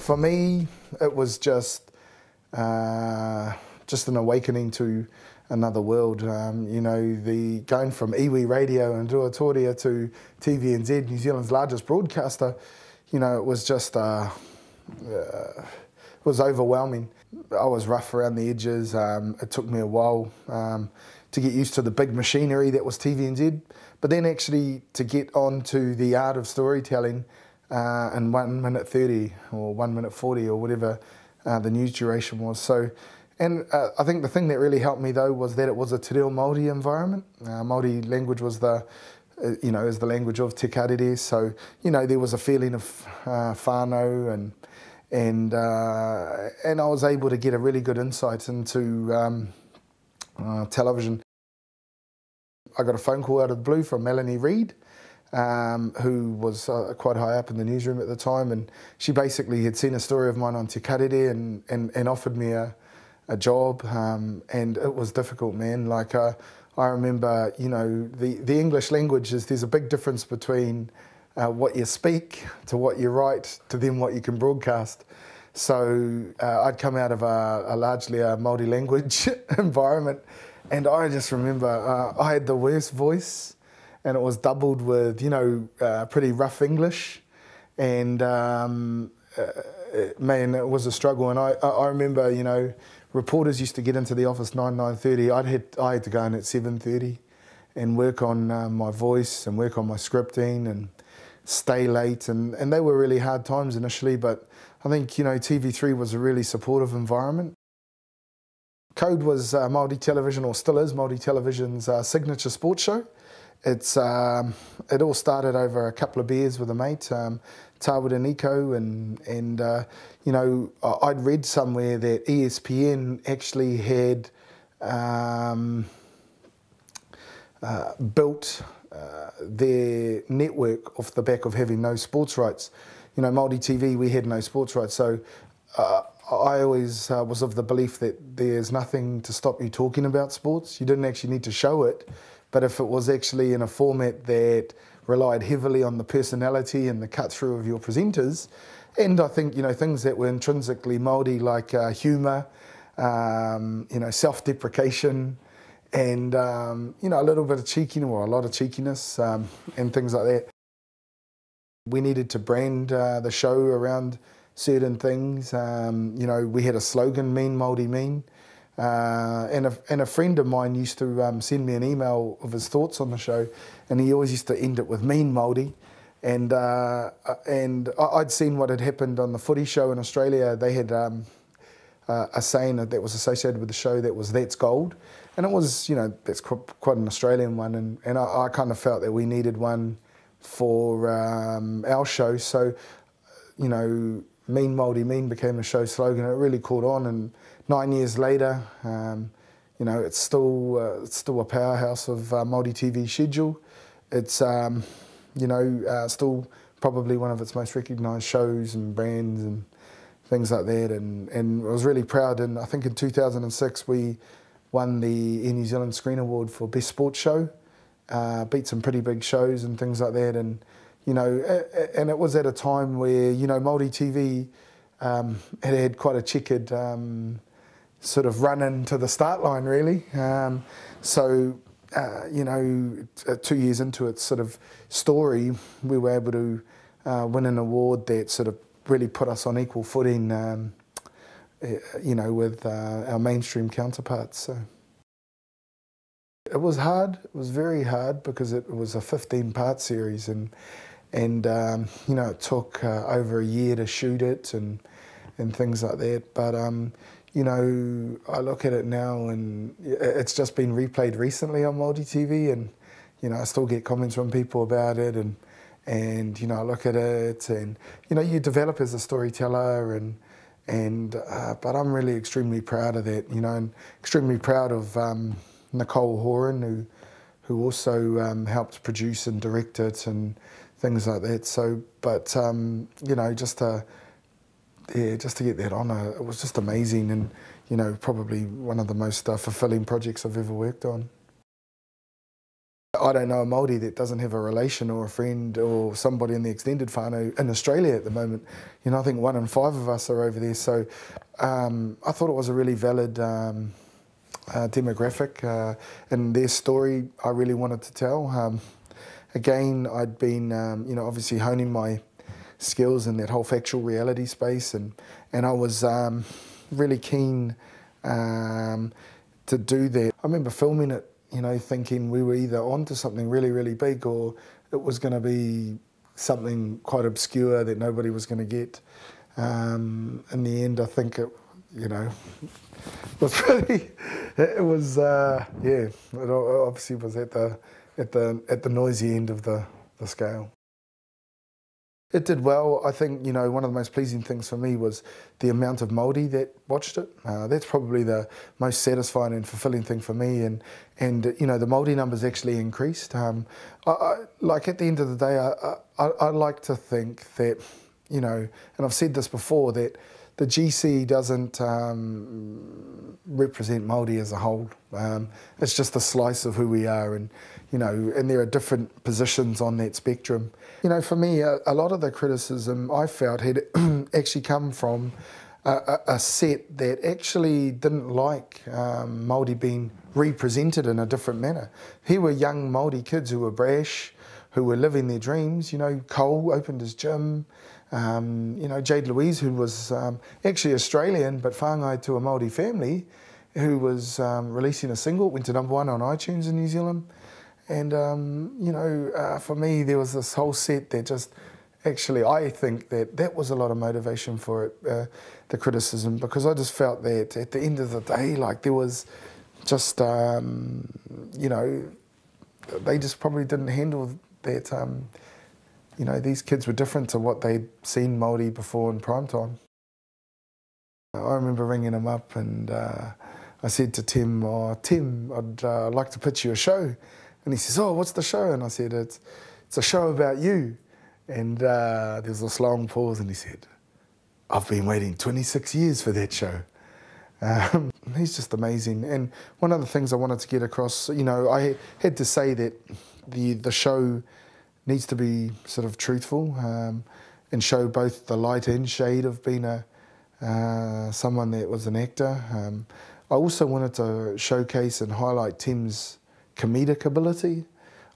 For me, it was just an awakening to another world. You know, the going from iwi radio and Ruatoria to TVNZ, New Zealand's largest broadcaster, you know, it was just it was overwhelming. I was rough around the edges. It took me a while to get used to the big machinery that was TVNZ, but then actually to get onto the art of storytelling in 1 minute 30 or 1 minute 40 or whatever the news duration was. So, and I think the thing that really helped me though was that it was a te reo Māori environment. Māori language was the, you know, is the language of Te Karere. So, you know, there was a feeling of whānau and I was able to get a really good insight into television. I got a phone call out of the blue from Melanie Reid, who was quite high up in the newsroom at the time, and she basically had seen a story of mine on Te Karere and offered me a job, and it was difficult, man. Like I remember, you know, the English language there's a big difference between what you speak to what you write to then what you can broadcast. So I'd come out of a largely a Māori language environment, and I just remember I had the worst voice, and it was doubled with, you know, pretty rough English, and man, it was a struggle. And I remember, you know, reporters used to get into the office 9:30. I had to go in at 7:30 and work on my voice and work on my scripting and stay late, and they were really hard times initially, but I think, you know, TV3 was a really supportive environment. Code was Māori Television, or still is Māori Television's signature sports show. It all started over a couple of beers with a mate, Tāwera Nico, and you know, I'd read somewhere that ESPN actually had built their network off the back of having no sports rights. You know, Māori TV, we had no sports rights, so I always was of the belief that there's nothing to stop you talking about sports. You didn't actually need to show it, but if it was actually in a format that relied heavily on the personality and the cut-through of your presenters, and I think, you know, things that were intrinsically Māori, like humour, you know, self-deprecation, and you know, a little bit of cheekiness, or a lot of cheekiness, and things like that. We needed to brand the show around certain things. You know, we had a slogan, "Mean Māori Mean," and a friend of mine used to send me an email of his thoughts on the show, and he always used to end it with "Mean Māori." And I'd seen what had happened on the footy show in Australia. They had a saying that was associated with the show that was "That's gold," and it was, you know, that's quite an Australian one, and I kind of felt that we needed one for our show. So, you know, "Mean Māori Mean" became a show slogan. It really caught on, and 9 years later, you know, it's still a powerhouse of Māori TV schedule. It's you know, still probably one of its most recognised shows and brands and things like that. And I was really proud. And I think in 2006 we won the Air New Zealand Screen Award for Best Sports Show. Beat some pretty big shows and things like that. And you know, and it was at a time where, you know, Māori TV had quite a checkered sort of run into the start line, really. So, you know, 2 years into its sort of story, we were able to win an award that sort of really put us on equal footing, you know, with our mainstream counterparts. So it was hard. It was very hard because it was a 15-part series, and you know, it took over a year to shoot it and things like that. But you know, I look at it now, and it's just been replayed recently on Māori TV, and you know, I still get comments from people about it, and you know, I look at it, and you know, you develop as a storyteller, but I'm really extremely proud of that, you know, and extremely proud of Nicole Horan, who also helped produce and direct it and things like that. So, but you know, just to get that honour, it was just amazing, and you know, probably one of the most fulfilling projects I've ever worked on. I don't know a Māori that doesn't have a relation or a friend or somebody in the extended whānau in Australia at the moment. You know, I think 1 in 5 of us are over there. So I thought it was a really valid demographic, and their story I really wanted to tell. Again, I'd been, you know, obviously honing my skills in that whole factual reality space, and I was really keen to do that. I remember filming it, you know, thinking we were either onto something really, really big, or it was going to be something quite obscure that nobody was going to get. In the end, I think it, you know, was really, it was, yeah, it obviously was at the noisy end of the scale. It did well. I think, you know, one of the most pleasing things for me was the amount of Māori that watched it. That's probably the most satisfying and fulfilling thing for me. And you know, the Māori numbers actually increased. Like at the end of the day, I like to think that, you know, and I've said this before, that the GC doesn't represent Māori as a whole. It's just a slice of who we are, and you know, and there are different positions on that spectrum. You know, for me, a lot of the criticism I felt had actually come from a set that actually didn't like Māori being represented in a different manner. Here were young Māori kids who were brash, who were living their dreams. You know, Cole opened his gym. You know, Jade Louise, who was actually Australian but whāngai to a Māori family, who was releasing a single, went to #1 on iTunes in New Zealand. And, you know, for me, there was this whole set that just, actually, I think that was a lot of motivation for it, the criticism, because I just felt that at the end of the day, like, there was just, you know, they just probably didn't handle that, you know, these kids were different to what they'd seen Māori before in prime time. I remember ringing him up, and I said to Tim, "Oh, Tim, I'd like to pitch you a show." And he says, "Oh, what's the show?" And I said, it's a show about you. And there was this long pause, and he said, "I've been waiting 26 years for that show." He's just amazing. And one of the things I wanted to get across, you know, I had to say that the show needs to be sort of truthful, and show both the light and shade of being someone that was an actor. I also wanted to showcase and highlight Tim's comedic ability.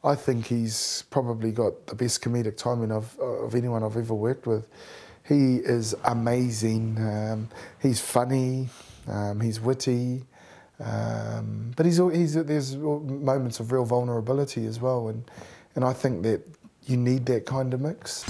I think he's probably got the best comedic timing of anyone I've ever worked with. He is amazing. He's funny. He's witty. But there's moments of real vulnerability as well. And I think that you need that kind of mix.